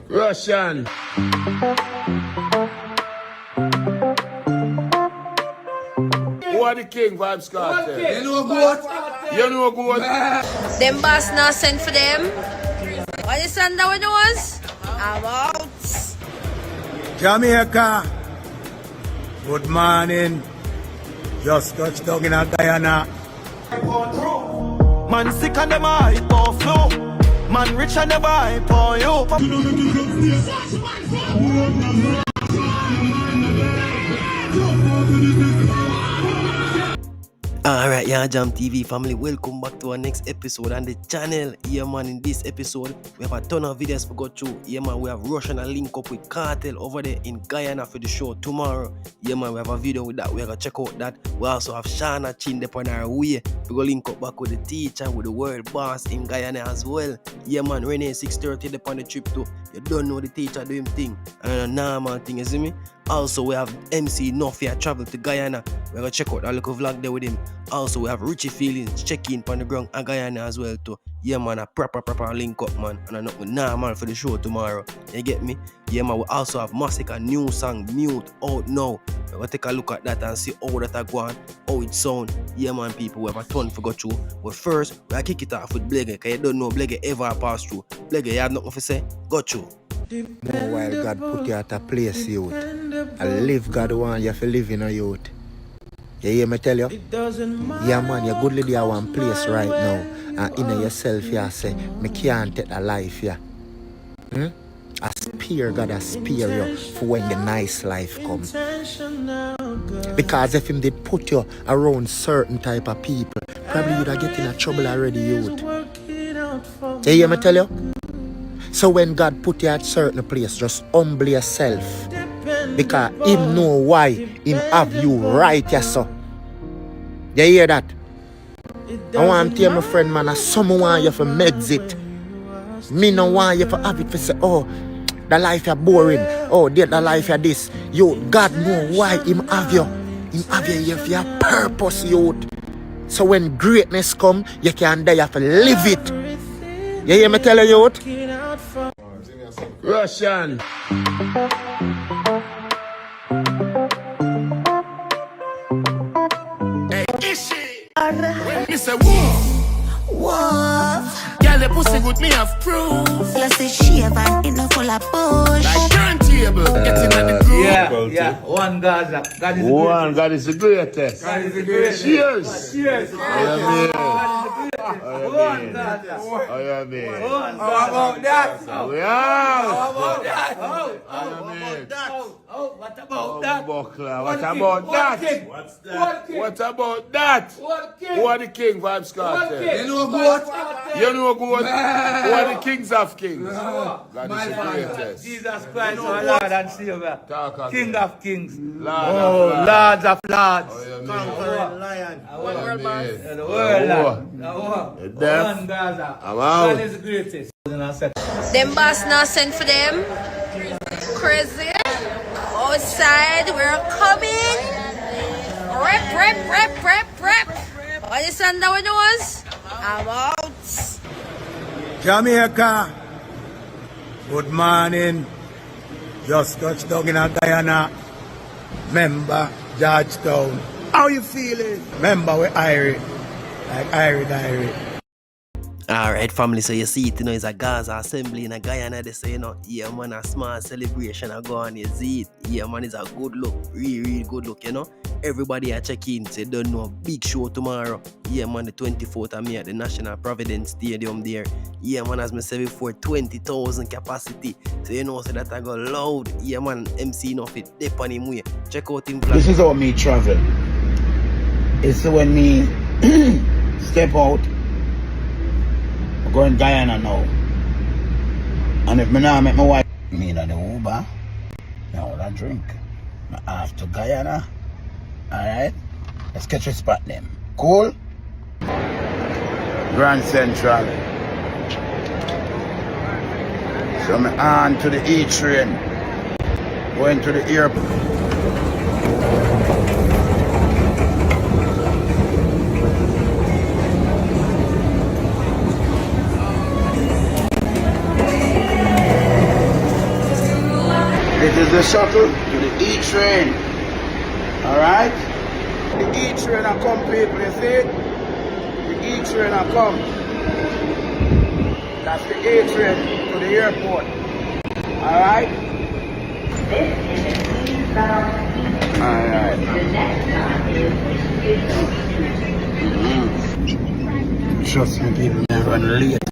Russian. Who are the king, Vybz Kartel? You know what? You know good. Them boss now sent for them. What you send that with us? I'm out. Jamaica. Good morning. Just touched down in Guyana. Man sick and them hype or flow. Man rich and never hype for you. Alright, yeah, Jam TV family, welcome back to our next episode on the channel. Yeah man, in this episode, we have a ton of videos to go through. Yeah man, we have Russian and link up with Cartel over there in Guyana for the show tomorrow. Yeah man, we have a video with that, we're gonna check out that. We also have Shauna Chiney on our way. We're gonna link up back with the teacher, with the world boss in Guyana as well. Yeah man, Renee 6:30 on the trip too. You don't know the teacher doing thing. And a normal thing, you see me? Also, we have MC Nuffy travel to Guyana. We're gonna check out that little vlog there with him. Also, we have Richie Feelings check in on the ground and Guyana as well too. Yeah man, a proper link up man. And I'm not normal for the show tomorrow. You get me? Yeah man, we also have Masicka new song Mute out now. We're gonna take a look at that and see how that are going, how it sound. Yeah man people, we have a ton to go through. But first, we're gonna kick it off with Blak, because you don't know Blak ever pass through. Blak, you have nothing to say? Go through. More while God put you at a place, youth. And live God want you to live in a youth. You hear me tell you? Yeah man, you're good lady at one place right now. And in yourself you say, me can't take a life here. I spear God, I spear you for when the nice life comes. Because if him did put you around certain type of people, probably you'd have get in a trouble already, youth. You hear me tell you? So when God put you at certain place, just humble yourself. Because him know why him have you right, yes sir. You hear that? I want to tell my friend man, someone want you to exit. Me no want you to have it to say, oh, the life is boring. Oh, the life is this. Yo, God know why him have you. Him have you here for your purpose, youth. So when greatness come, you can die, you have to live it. You hear me tell you, youth? Russian. Hey, Ishi. When me say whoa, girl, the pussy good, me have proof. You say shave and it no full of bush. Like turntable, getting at the groove. Yeah. One Gaza. God is the One, God is the greatest. God is the greatest. Cheers. Cheers. One Gaza. How about that? How about that? What about that? Buckler. What about that? What's that? What about that? Who are the king, Vybz Kartel? You know what? You know good. Who are the kings of kings? God is the greatest. Jesus Christ, our Lord and Savior. King of kings. Lords Lords of lords. Conquering lion. The world. One Gaza. I'm out. God is the greatest. Them boss now sent for them. Crazy. Outside, we're coming. Rep. What you send that with us? I'm out. Jamaica. Good morning. Just touched down in Guyana. Member Georgetown. How you feeling? Member we Irie. Like Irie Diary. Alright family, so you see it, you know, it's a Gaza assembly in a Guyana. They say, you know, yeah man, a small celebration I go on, you see it. Yeah man, it's a good look, really good look, you know. Everybody are checking, so don't know, big show tomorrow. Yeah man, the 24th of May at the National Providence Stadium there. Yeah man, as I said before, 20,000 capacity. So you know, so that I go loud. Yeah man, MC Nuffy, dip on him way. Check out him vlog. This is how me travel. It's when me step out, I go in Guyana now. And if me now make my wife me in the Uber, I want a drink. I have to Guyana. Alright? Let's catch a spot them. Cool? Grand Central. So me on to the E train. Going to the airport. This is the shuttle to the E train. Alright? The E train will come, people, you see? The E train will come. That's the A train to the airport. Alright? Alright. Trust me, people, I run late.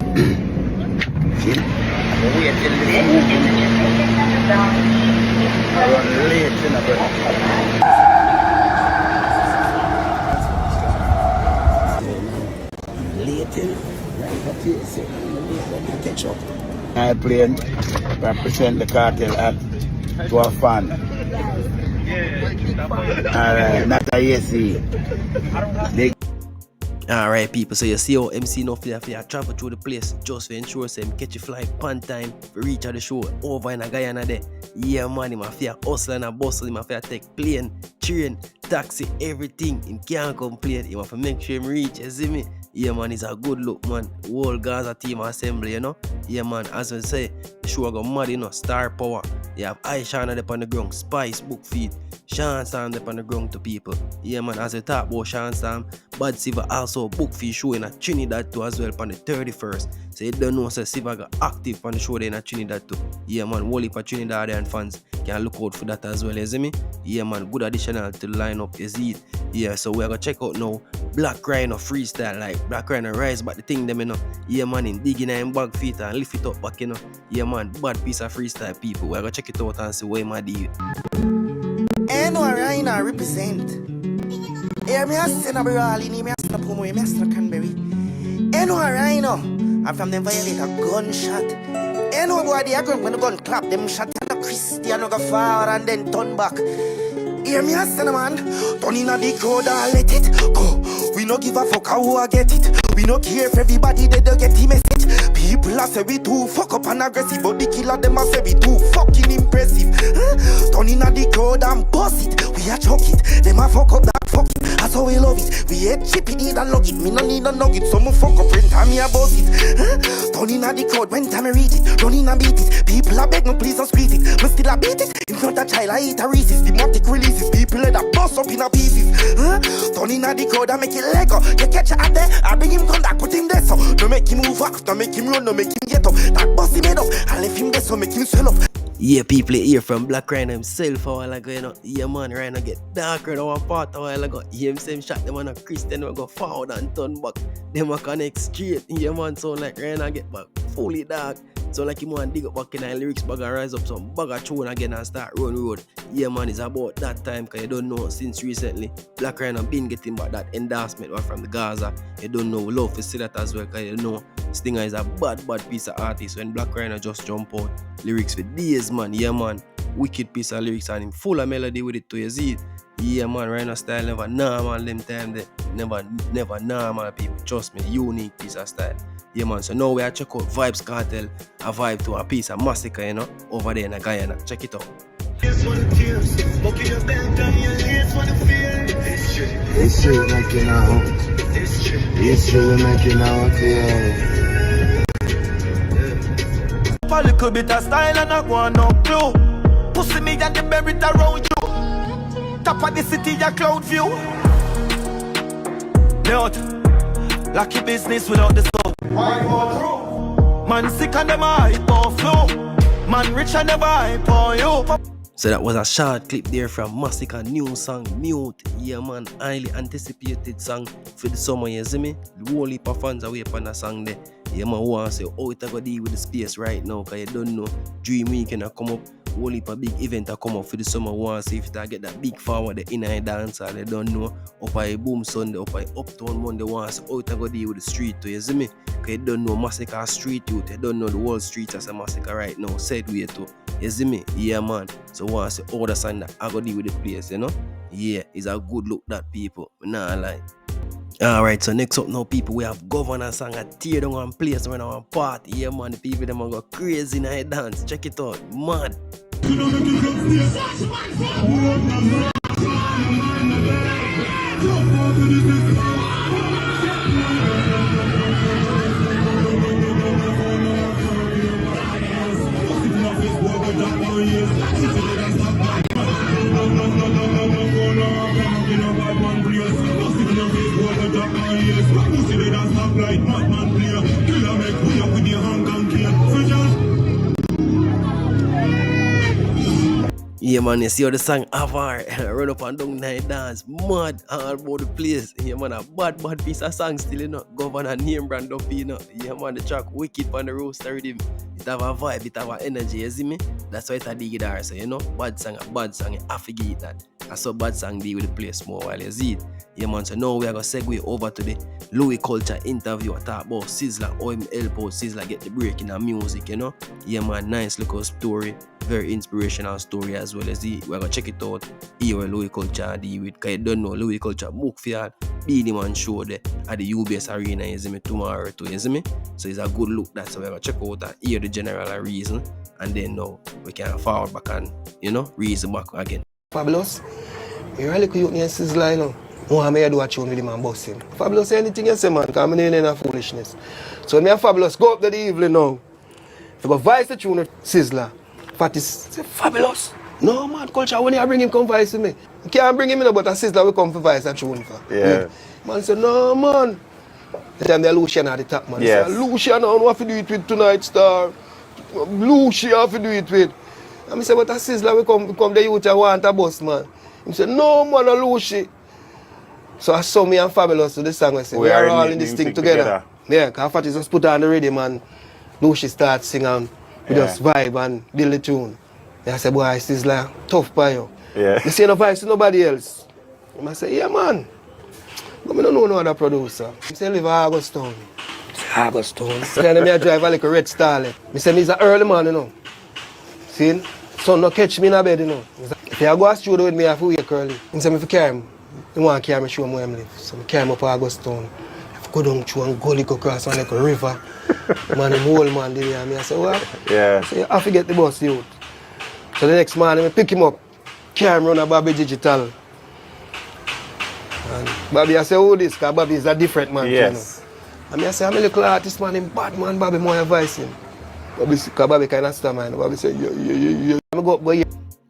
See? I'm waiting till the I run late, you know, I plane represent the cartel act to a fan. Alright, not a AC. Alright people, so you see how MC Nuffy have travel through the place just to ensure him catch a flight on time to reach at the show over in a Guyana there. Yeah man, him have to hustle and bustle, him have to take plane, train, taxi, everything. Him can't complain, him have to make sure him reach, you see me? Yeah man, it's a good look man. Whole Gaza team assembly, you know? Yeah man, as we say, the show go mad, you know, star power. You have Shauna up on the ground, Spice, book feed, Sean Sam up on the ground to people. Yeah man, as we talk about Sean Sam, Bad Siva also book feed show in a Trinidad too as well on the 31st. So you don't know, so Siva got active on the show there in a Trinidad too. Yeah man, whole heap of Trinidadian fans can look out for that as well, you see me? Yeah man, good additional to the lineup, you see it? Yeah, so we're gonna check out now Blak Ryno freestyle, like Blak Ryno rise back the thing them, you know. Yeah man, in digging in bag feet and lift it up back, you know. Yeah man, bad piece of freestyle people. We're gonna check it out and see where my deal. And Rhino represent. Here me a send a brawling, me a snap home, me a snap Canberry. And Rhino, I'm from them violate a gunshot. And boy they are going when the gun clap, them shot and a Christian go forward and then turn back. Hear me a send a man, turn in a the crowd and let it go. We no give a fuck how I get it. We no care if everybody they don't get the message. People are say we too fuck up and aggressive, but the killer them a say we too fucking impressive. Turn in a the crowd and bust it. We a chuck it, them a fuck up that fuck it. That's how we love it. We hate chippy need a log it. Me no need a nugget, so me fuck up when time me a bust it. Turn in a the crowd when time me read it. Run in and beat it. People a beg me please don't squeeze it. Me still a beat it. If not a child I eat a Reese's. Demotic releases. People let a bust up in a pieces. Turn in a the crowd and make it Lego. You catch a there, I bring him come back, put him there so. Don't make him move up, don't make him run, don't make him get up. That boss he made up, I left him there so make him swell up. Yeah, people hear from Blak Ryno himself a while ago, you know. Yeah man, Rhino get darker than one part a while ago. He himself shot them on a Christian who go forward and turn back. Them a connect straight. Yeah man, sound like Rhino get back fully dark. So like him want dig up back in the lyrics bag and rise up some bag of tune again and start run road. Yeah man, it's about that time cause you don't know since recently Blak Ryno been getting back that endorsement from the Gaza. You don't know, we love to see that as well cause you know Stinger is a bad piece of artist. When Blak Ryno just jump out lyrics for days man, yeah man, wicked piece of lyrics and him full of melody with it too, you see it? Yeah man, Rhino style never normal them time there. Never normal people, trust me, unique piece of style. Yeah man, so now we are check out Vybz Kartel, a vibe to a piece of Masicka, you know, over there in Guyana. Check it out. It's true, we're making out. It's true, we're making out, yeah. A little bit of style and I want no clue. Pussy me and the merit around you. Top of the city, a cloud view. Note, lucky business without the soul. Man sick and them hyper flow. Man rich and never hype on you. So that was a short clip there from Masicka new song Mute. Yeah man, highly anticipated song for the summer, you see me? The whole heap of fans are waiting for that song there. Yeah man, want to say how it go deal with the space right now cause you don't know Dream Weekend a come up. Whole heap of big event a come up for the summer. Want to see if it get that big forward the inner dance and they don't know up a Boom Sunday, up a Uptown Monday. Want to see how it go deal with the street too, you see me? Cause you don't know Masicka street youth, you don't know the whole street as a Masicka right now. Said way too. You see me? Yeah man. So want to see all the song that I go deal with the place, you know? Yeah, it's a good look that people. Nah lie. Alright, so next up now people, we have Governor song a tear down one place when I want party. Yeah man, the people them go crazy in a dance. Check it out, man. Yeah, man, you see how the song Avar run up and down night dance, mad all about the place. Yeah, man, a bad piece of song still, you know. Governor name brand up, you know. Yeah, man, the track wicked on the roaster rhythm. It have a vibe, it have a energy, you see me? That's why it's a dig there, so you know, bad song, you have to get it that. I saw bad song deal with the place more while you see it. Yeah, man, so now we are going to segue over to the Louis Culture interview. I talk about Sizzla, how him help out Sizzla get the break in the music, you know. Yeah, man, nice little story. Very inspirational story as well as we're gonna check it out. Here where Louis Culture deal with, cause you don't know Louis Culture book field be the man show there at the UBS Arena, you see me, tomorrow too, you see me? So it's a good look, that's why we're gonna check out and hear the general reason, and then now we can forward back and, you know, reason back again. Fabulous, you really could use Sizzla, you know. I may do a tune with him and boss him. Fabulous, anything you say, man, because I'm in a foolishness. So me and Fabulous go up to the evening now. If I go vice the tune with Sizzla, Fatty's say, Fabulous. No, man, Culture, when you bring him, come vice with me. You can't bring him in, but a Sizzla will come for vice and tune for. Yeah. Man say, no, man. The time they're Lucian at the top, man. Yes. Say, Lucian, I don't have to do it with tonight, star. Lucian have to do it with. And I say, but a Sizzla will come the youth and want a bus, man. He say, no, man, a Lucy. So I saw me and Fabulous to the song. I said, we are all in this thing together. Yeah, because Fatty just put on the rhythm and Lucy starts singing. We just vibe and build the tune. I said, boy, it's like tough by you. Yeah. You see no vibe to nobody else. I say, yeah, man. But I don't know no other producer. I say, live in Augustown. I say, Augustown. Then I drive a little red Starlet. I say, he's an early man, you know. See? Son no catch me in a bed, you know. If you go to the studio with me, I have to wake early. I say, if you carry him, you want to carry me, show him where I live. So I carry him up to Augustown. Go down through and go across one like a river. Man, the whole man did it. And I say, what? Yeah. So you have to get the bus out. So the next morning, I pick him up, carry him around a Bobby Digital. And Bobby, I say, who this? Because Bobby is a different man. Yes. You know? And I say, I'm a little artist, man, him bad man, Bobby, more advice him. Because Bobby kind of star, man. Bobby say, yeah. I'm going to go here.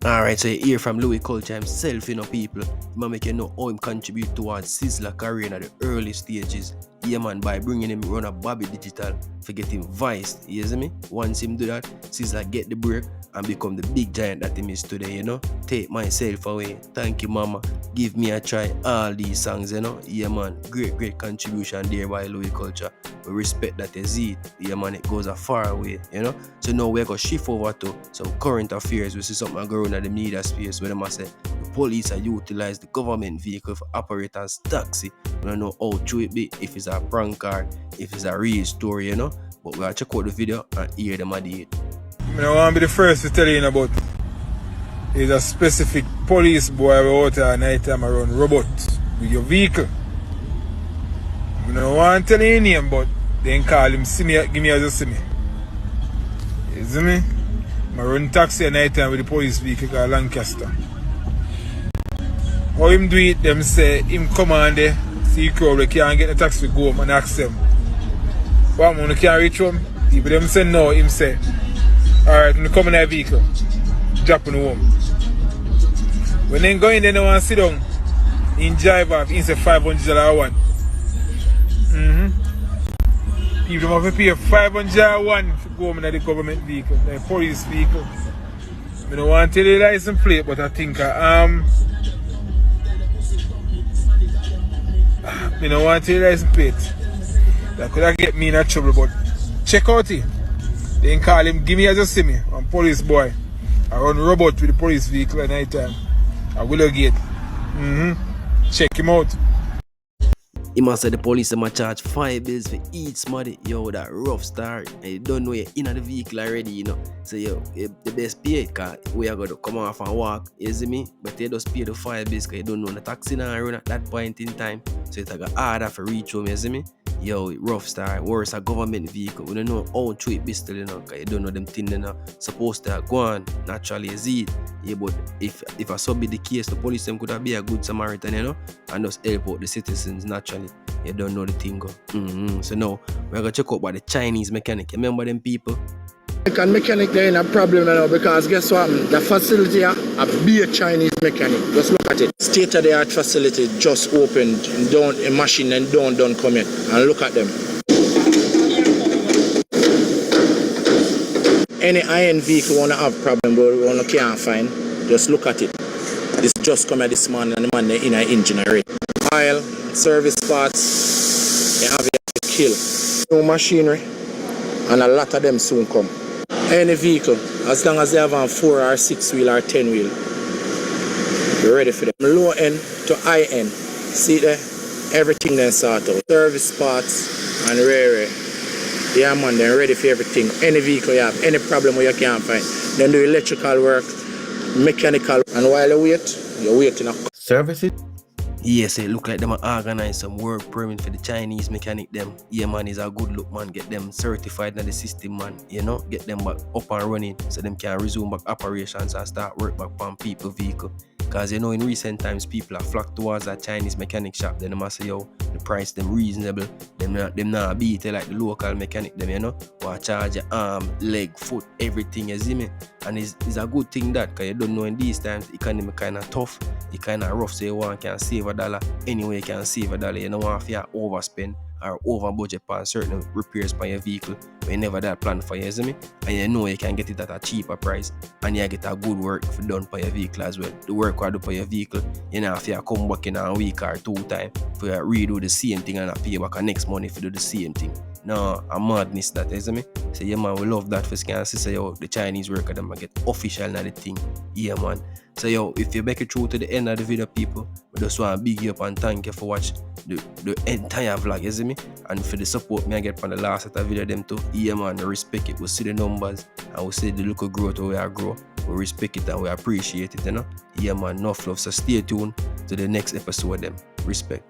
Alright, so you hear from Louis Culture himself, you know, people. He make you know how him contribute towards Sizzla career in the early stages. Yeah, man, by bringing him run a Bobby Digital, forget him Vice, you see me? Once him do that, Sizzla get the break and become the big giant that him is today, you know? Take myself away, thank you, mama, give me a try, all these songs, you know? Yeah, man, great contribution there by Louis Culture. We respect that you see it, yeah, man, it goes a far away, you know? So now we're going to shift over to some current affairs. We see something going on in the media space where they say the police are utilize the government vehicle for operate as taxi. We don't know how true it be, if it's a prank car, if it's a real story, you know? But we'll check out the video and hear them at it. I don't want to be the first to tell you about there's a specific police boy out there at night time around robot with your vehicle. I don't want to tell you his name, but then call him, see me, give me a just see me. You see me? I run taxi at night time with the police vehicle called Lancaster. How him do it, them say him come on there, see crowd, they can't get the taxi to go home and ask them. What man, you can't reach home? People them say no, him say, alright, when you come in that vehicle, drop in the home. When they go in there, they want to sit down, in drive off, he say $500 one. People have to pay $500 one to go home in the government vehicle, the police vehicle. I don't want to tell you the license plate, but I think I don't want to tell you the license plate. That could have get me in a trouble, but check out it. Then call him, give me a just see me. I'm police boy. I run robot with the police vehicle at night time. I will get. Check him out. He must say the police might charge $5 for each somebody. Yo, that rough start. And you don't know you're in the vehicle already, you know. So yo, the best pay because we are going to come off and walk, you see me? But they just pay the $5 because you don't know the taxi now run at that point in time. So it's like harder for reach home, you see me? Yo, rough start, worse a government vehicle. We don't know how true it be still, you know, because you don't know them things, you know, supposed to go on. Naturally, you see it. Yeah, but if I so be the case, the police them could have been a good Samaritan, you know, and just help out the citizens naturally. You don't know the thing go. So now we're gonna check out by the Chinese mechanic. You remember them people? And mechanic there in a problem now because guess what? The facility a be a Chinese mechanic. Just look at it. State of the art facility just opened. Down a machine and don't come in. And look at them. Any iron vehicle wanna have problem but we wanna can't find. Just look at it. This just come at this morning and the man in an engine already. Oil, service parts, you have to kill. New machinery and a lot of them soon come. Any vehicle, as long as they have a 4 or 6 wheel or 10 wheel, you're ready for them. Low end to high end. See there? Everything then sort out. Service parts and rare. Yeah man, they're ready for everything. Any vehicle you have, any problem where you can't find. Then do electrical work, mechanical, and while you wait, you're waiting a service it. Yes, it look like them organize some work permit for the Chinese mechanic them. Yeah man, is a good look man, get them certified in the system man, you know, get them back up and running so them can resume back operations and start work back on people vehicle. Cause you know in recent times people are flocked towards that Chinese mechanic shop, then they must say yo, the price them reasonable, them not beat it like the local mechanic them, you know, or charge your arm, leg, foot, everything, you see me? And it's a good thing that, cause you don't know in these times the economy kinda tough, it kinda rough, so you want can save $1. Anyway you can save $1, you don't want to overspend or over budget on certain repairs for your vehicle when you never that plan for you, see me? And you know you can get it at a cheaper price and you get a good work for done for your vehicle as well. The work you do for your vehicle, you know if you come back in a week or 2 times for you redo the same thing and pay back the next money if you do the same thing. No, a madness that, you see me? So yeah man, we love that for scan. So yo, the Chinese worker them get official na the thing. Yeah man. So yo, if you make it through to the end of the video people, we just want to big you up and thank you for watching the entire vlog, you see me? And for the support me I get from the last of the video them too. Yeah man, we respect it. We see the numbers and we see the local growth where we are grow. We respect it and we appreciate it, you know? Yeah man, enough love. So stay tuned to the next episode them. Respect.